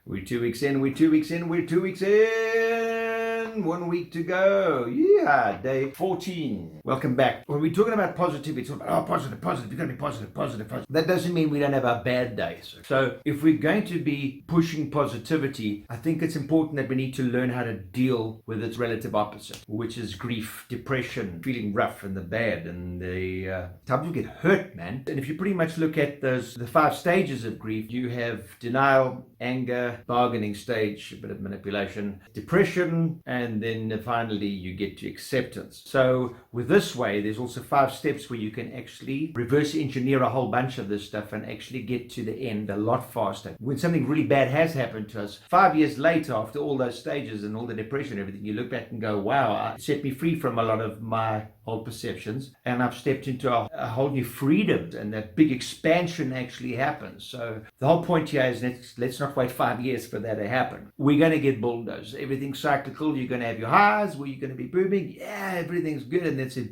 We're 2 weeks in, we're 2 weeks in, we're 2 weeks in. 1 week to go. Yeah, day 14. Welcome back. When we're talking about positivity, it's about, positive, you've got to be positive. That doesn't mean we don't have our bad days. So if we're going to be pushing positivity, I think it's important that we need to learn how to deal with its relative opposite, which is grief, depression, feeling rough and the bad and the times you get hurt, man. And if you pretty much look at the 5 stages of grief, you have denial, anger, bargaining stage, a bit of manipulation, depression, and then finally you get to acceptance. So with this way, there's also 5 steps where you can actually reverse engineer a whole bunch of this stuff and actually get to the end a lot faster. When something really bad has happened to us, 5 years later, after all those stages and all the depression and everything, you look back and go, wow, it set me free from a lot of my old perceptions, and I've stepped into a whole new freedom, and that big expansion actually happens. So the whole point here is let's not wait 5 years for that to happen. We're going to get bulldozed. Everything's cyclical. You're going to have your highs where you're going to be booming. Yeah, everything's good, and that's it.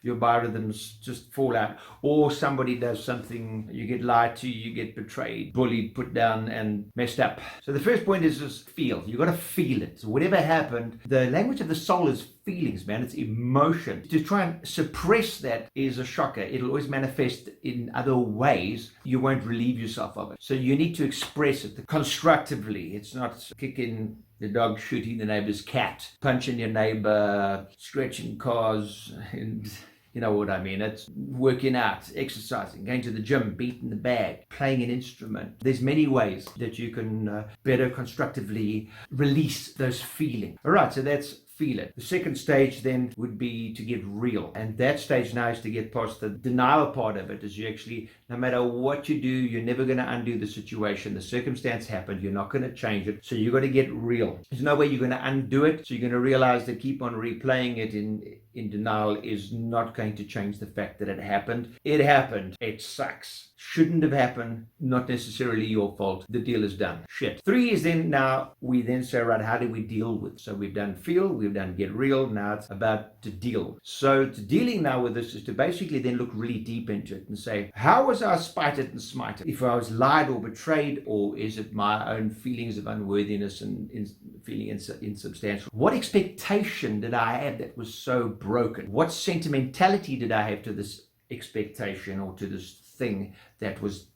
Your biorhythms just fall out, or somebody does something, you get lied to, you get betrayed, bullied, put down, and messed up. So the first point is just feel. You got to feel it. So whatever happened, the language of the soul is feelings, man. It's emotion. To try and suppress that is a shocker. It'll always manifest in other ways. You won't relieve yourself of it. So you need to express it constructively. It's not kicking the dog, shooting the neighbor's cat, punching your neighbor, scratching cars, and you know what I mean. It's working out, exercising, going to the gym, beating the bag, playing an instrument. There's many ways that you can better constructively release those feelings. All right, so that's feel it. The second stage then would be to get real. And that stage now is to get past the denial part of it, is you actually, no matter what you do, you're never going to undo the situation. The circumstance happened. You're not going to change it. So you've got to get real. There's no way you're going to undo it. So you're going to realize that keep on replaying it in denial is not going to change the fact that it happened. It happened. It sucks. Shouldn't have happened. Not necessarily your fault. The deal is done. Shit. 3 is then now we then say, right, how do we deal with? So we've done feel, we've done get real. Now it's about to deal. So to dealing now with this is to basically then look really deep into it and say, how was I spited and smited? If I was lied or betrayed, or is it my own feelings of unworthiness and feeling insubstantial? What expectation did I have that was so broken? What sentimentality did I have to this expectation or to this thing that was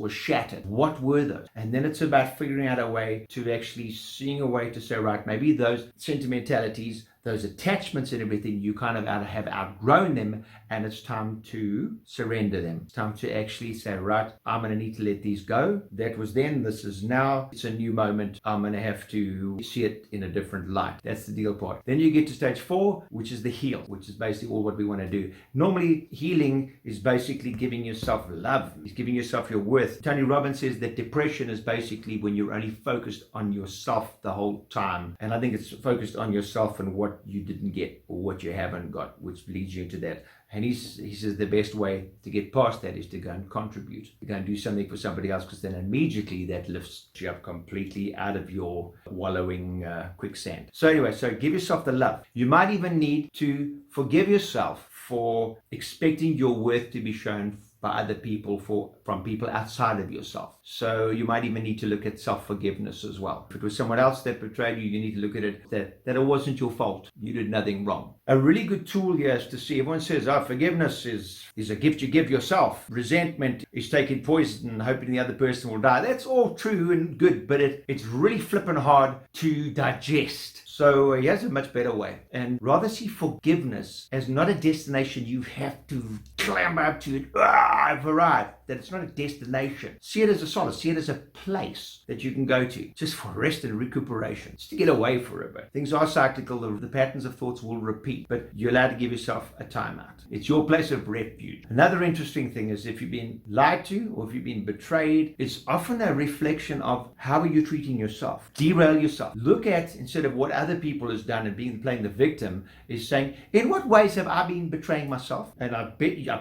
shattered? What were those? And then it's about figuring out a way to actually seeing a way to say, right, maybe those sentimentalities, those attachments and everything, you kind of have outgrown them, and it's time to surrender them. It's time to actually say, right, I'm going to need to let these go. That was then, this is now. It's a new moment. I'm going to have to see it in a different light. That's the deal part. Then you get to stage 4, which is the heal, which is basically all what we want to do. Normally, healing is basically giving yourself love. It's giving yourself your worth. Tony Robbins says that depression is basically when you're only focused on yourself the whole time. And I think it's focused on yourself and what you didn't get or what you haven't got, which leads you into that. And he says the best way to get past that is to go and contribute, to go and do something for somebody else, because then immediately that lifts you up completely out of your wallowing quicksand. So anyway, so give yourself the love. You might even need to forgive yourself for expecting your worth to be shown by other people from people outside of yourself. So you might even need to look at self-forgiveness as well. If it was someone else that betrayed you, you need to look at it that it wasn't your fault. You did nothing wrong. A really good tool here is to see, everyone says, forgiveness is a gift you give yourself. Resentment is taking poison and hoping the other person will die. That's all true and good, but it's really flipping hard to digest. So here's a much better way. And rather see forgiveness as not a destination you have to clamber up to. I've arrived. That it's not a destination. See it as a solace. See it as a place that you can go to just for rest and recuperation. Just to get away for a bit. Things are cyclical. The patterns of thoughts will repeat. But you're allowed to give yourself a timeout. It's your place of refuge. Another interesting thing is if you've been lied to or if you've been betrayed, it's often a reflection of how are you treating yourself. Derail yourself. Look at, instead of what other people has done and playing the victim, is saying, in what ways have I been betraying myself? And I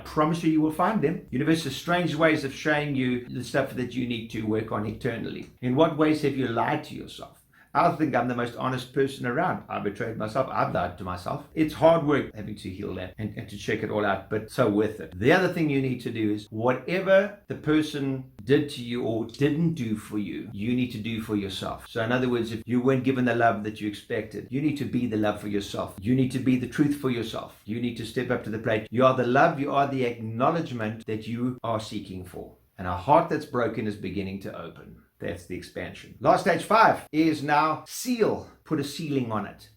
promise you will find them. Universe is strange ways of showing you the stuff that you need to work on internally. In what ways have you lied to yourself? I think I'm the most honest person around. I betrayed myself. I've lied to myself. It's hard work having to heal that and to check it all out, but so worth it. The other thing you need to do is whatever the person did to you or didn't do for you, you need to do for yourself. So in other words, if you weren't given the love that you expected, you need to be the love for yourself. You need to be the truth for yourself. You need to step up to the plate. You are the love. You are the acknowledgement that you are seeking for. And a heart that's broken is beginning to open. That's the expansion. Last stage 5 is now seal. Put a ceiling on it.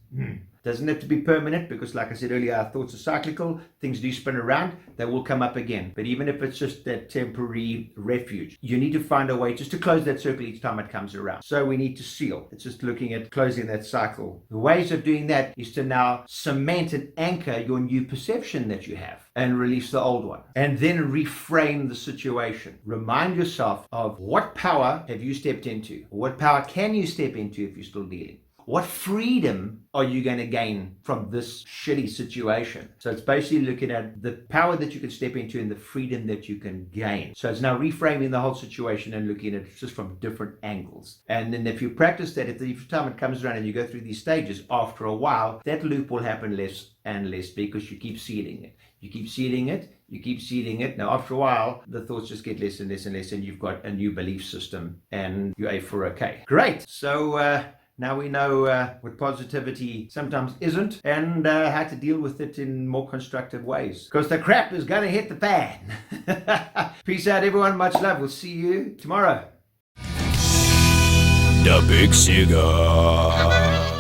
Doesn't have to be permanent because, like I said earlier, our thoughts are cyclical. Things do spin around. They will come up again. But even if it's just that temporary refuge, you need to find a way just to close that circle each time it comes around. So we need to seal. It's just looking at closing that cycle. The ways of doing that is to now cement and anchor your new perception that you have and release the old one. And then reframe the situation. Remind yourself of what power have you stepped into? What power can you step into if you're still dealing? What freedom are you going to gain from this shitty situation? So it's basically looking at the power that you can step into and the freedom that you can gain. So it's now reframing the whole situation and looking at it just from different angles. And then if you practice that, if each time it comes around and you go through these stages, after a while, that loop will happen less and less because you keep sealing it. You keep sealing it. You keep sealing it. Now, after a while, the thoughts just get less and less and less, and you've got a new belief system and you're A for okay. Great. So, now we know what positivity sometimes isn't and how to deal with it in more constructive ways. Because the crap is going to hit the fan. Peace out, everyone. Much love. We'll see you tomorrow. The Big Cigar.